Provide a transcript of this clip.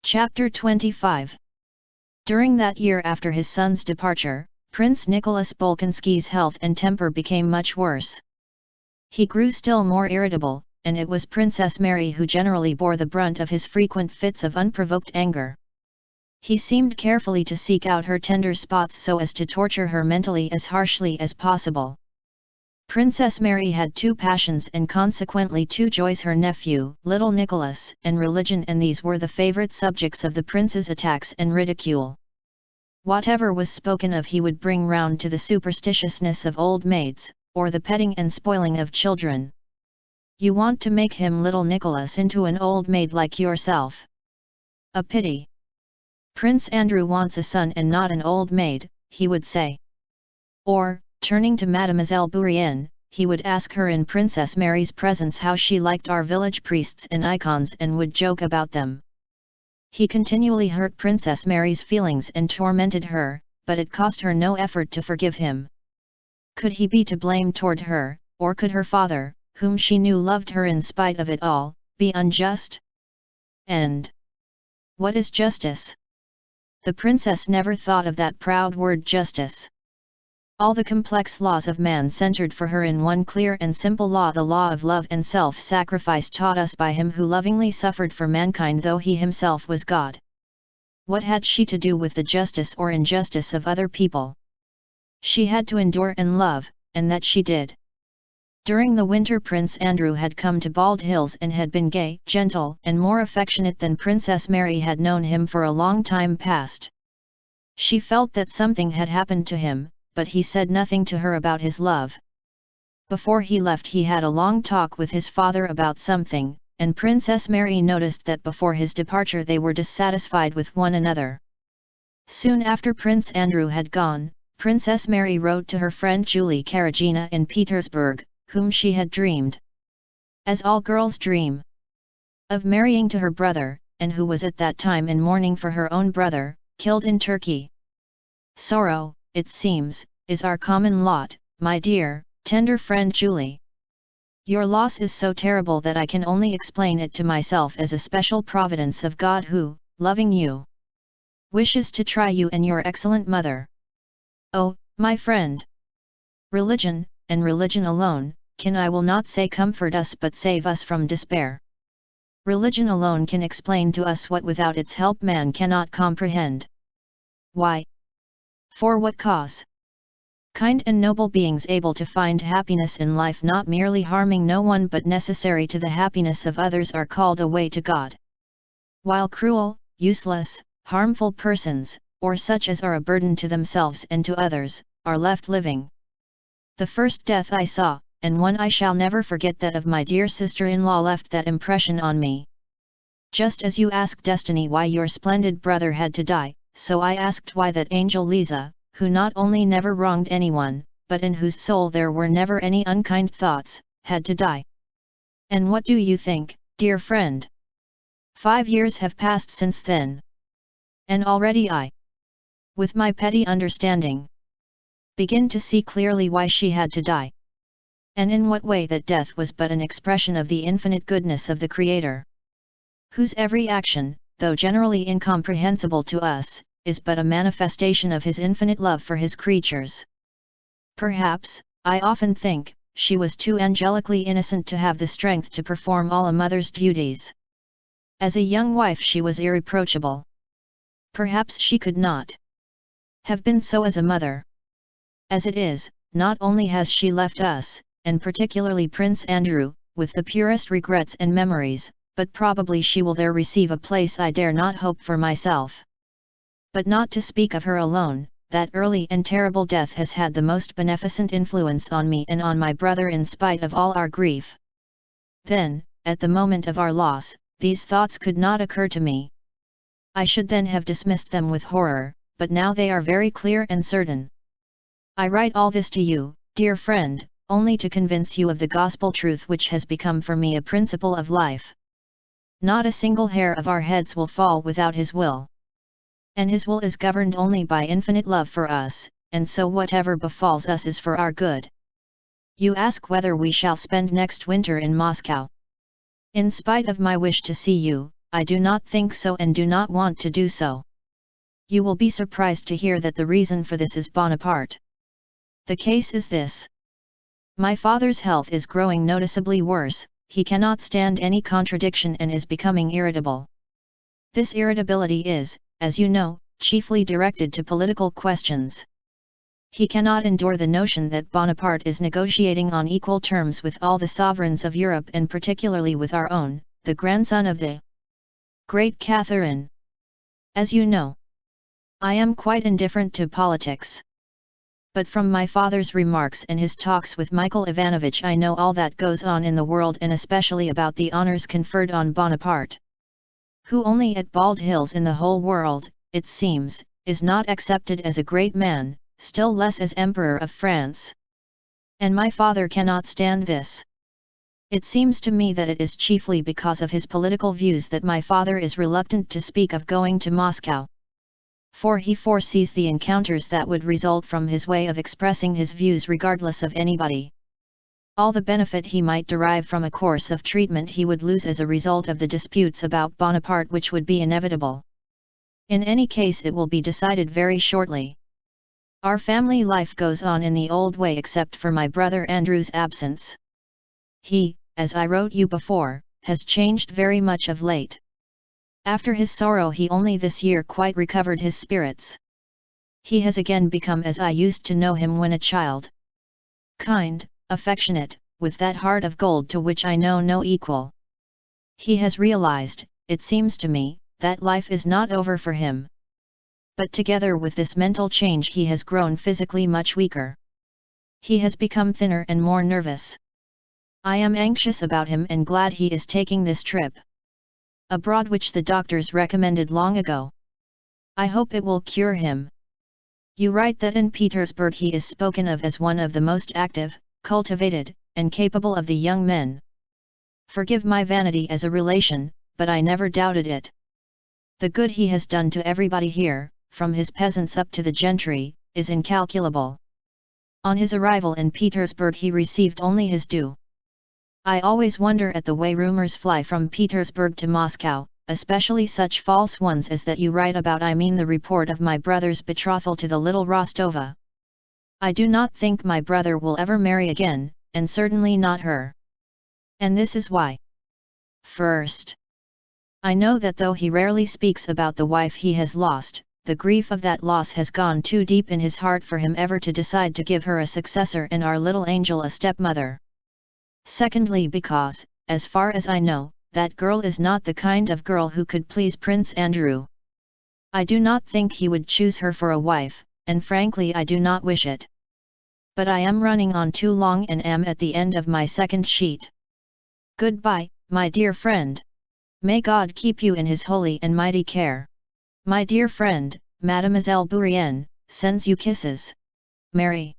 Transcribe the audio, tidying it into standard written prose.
Chapter 25. During that year after his son's departure, Prince Nicholas Bolkonski's health and temper became much worse. He grew still more irritable, and it was Princess Mary who generally bore the brunt of his frequent fits of unprovoked anger. He seemed carefully to seek out her tender spots so as to torture her mentally as harshly as possible. Princess Mary had two passions and consequently two joys: her nephew, little Nicholas, and religion, and these were the favorite subjects of the prince's attacks and ridicule. Whatever was spoken of he would bring round to the superstitiousness of old maids, or the petting and spoiling of children. "You want to make him, little Nicholas, into an old maid like yourself. A pity. Prince Andrew wants a son and not an old maid," he would say. Or, turning to Mademoiselle Bourienne, he would ask her in Princess Mary's presence how she liked our village priests and icons and would joke about them. He continually hurt Princess Mary's feelings and tormented her, but it cost her no effort to forgive him. Could he be to blame toward her, or could her father, whom she knew loved her in spite of it all, be unjust? And what is justice? The princess never thought of that proud word justice. All the complex laws of man centered for her in one clear and simple law: the law of love and self-sacrifice taught us by him who lovingly suffered for mankind though he himself was God. What had she to do with the justice or injustice of other people? She had to endure and love, and that she did. During the winter Prince Andrew had come to Bald Hills and had been gay, gentle, and more affectionate than Princess Mary had known him for a long time past. She felt that something had happened to him, but he said nothing to her about his love. Before he left he had a long talk with his father about something, and Princess Mary noticed that before his departure they were dissatisfied with one another. Soon after Prince Andrew had gone, Princess Mary wrote to her friend Julie Karagina in Petersburg, whom she had dreamed, as all girls dream, of marrying to her brother, and who was at that time in mourning for her own brother, killed in Turkey. "Sorrow, it seems, is our common lot, my dear, tender friend Julie. Your loss is so terrible that I can only explain it to myself as a special providence of God who, loving you, wishes to try you and your excellent mother. Oh, my friend! Religion, and religion alone, can, I will not say comfort us but save us from despair. Religion alone can explain to us what without its help man cannot comprehend. Why? For what cause? Kind and noble beings able to find happiness in life, not merely harming no one but necessary to the happiness of others, are called away to God. While cruel, useless, harmful persons, or such as are a burden to themselves and to others, are left living. The first death I saw, and one I shall never forget, that of my dear sister-in-law, left that impression on me. Just as you asked destiny why your splendid brother had to die, so I asked why that angel Lisa, who not only never wronged anyone, but in whose soul there were never any unkind thoughts, had to die. And what do you think, dear friend? 5 years have passed since then. And already I, with my petty understanding, begin to see clearly why she had to die. And in what way that death was but an expression of the infinite goodness of the Creator, whose every action, though generally incomprehensible to us, is but a manifestation of his infinite love for his creatures. Perhaps, I often think, she was too angelically innocent to have the strength to perform all a mother's duties. As a young wife she was irreproachable. Perhaps she could not have been so as a mother. As it is, not only has she left us, and particularly Prince Andrew, with the purest regrets and memories, but probably she will there receive a place I dare not hope for myself. But not to speak of her alone, that early and terrible death has had the most beneficent influence on me and on my brother in spite of all our grief. Then, at the moment of our loss, these thoughts could not occur to me. I should then have dismissed them with horror, but now they are very clear and certain. I write all this to you, dear friend, only to convince you of the gospel truth which has become for me a principle of life. Not a single hair of our heads will fall without His will. And His will is governed only by infinite love for us, and so whatever befalls us is for our good. You ask whether we shall spend next winter in Moscow. In spite of my wish to see you, I do not think so and do not want to do so. You will be surprised to hear that the reason for this is Bonaparte. The case is this. My father's health is growing noticeably worse, he cannot stand any contradiction and is becoming irritable. This irritability is, as you know, chiefly directed to political questions. He cannot endure the notion that Bonaparte is negotiating on equal terms with all the sovereigns of Europe and particularly with our own, the grandson of the great Catherine. As you know, I am quite indifferent to politics. But from my father's remarks and his talks with Michael Ivanovich I know all that goes on in the world and especially about the honors conferred on Bonaparte, who only at Bald Hills in the whole world, it seems, is not accepted as a great man, still less as Emperor of France. And my father cannot stand this. It seems to me that it is chiefly because of his political views that my father is reluctant to speak of going to Moscow. For he foresees the encounters that would result from his way of expressing his views regardless of anybody. All the benefit he might derive from a course of treatment he would lose as a result of the disputes about Bonaparte which would be inevitable. In any case it will be decided very shortly. Our family life goes on in the old way except for my brother Andrew's absence. He, as I wrote you before, has changed very much of late. After his sorrow he only this year quite recovered his spirits. He has again become as I used to know him when a child. Kind, affectionate, with that heart of gold to which I know no equal. He has realized, it seems to me, that life is not over for him. But together with this mental change he has grown physically much weaker. He has become thinner and more nervous. I am anxious about him and glad he is taking this trip abroad which the doctors recommended long ago. I hope it will cure him. You write that in Petersburg he is spoken of as one of the most active, cultivated, and capable of the young men. Forgive my vanity as a relation, but I never doubted it. The good he has done to everybody here, from his peasants up to the gentry, is incalculable. On his arrival in Petersburg he received only his due. I always wonder at the way rumors fly from Petersburg to Moscow, especially such false ones as that you write about. I mean the report of my brother's betrothal to the little Rostova. I do not think my brother will ever marry again, and certainly not her. And this is why. First, I know that though he rarely speaks about the wife he has lost, the grief of that loss has gone too deep in his heart for him ever to decide to give her a successor and our little angel a stepmother. Secondly, because, as far as I know, that girl is not the kind of girl who could please Prince Andrew. I do not think he would choose her for a wife, and frankly I do not wish it. But I am running on too long and am at the end of my second sheet. Goodbye, my dear friend. May God keep you in his holy and mighty care. My dear friend, Mademoiselle Bourienne, sends you kisses. Mary.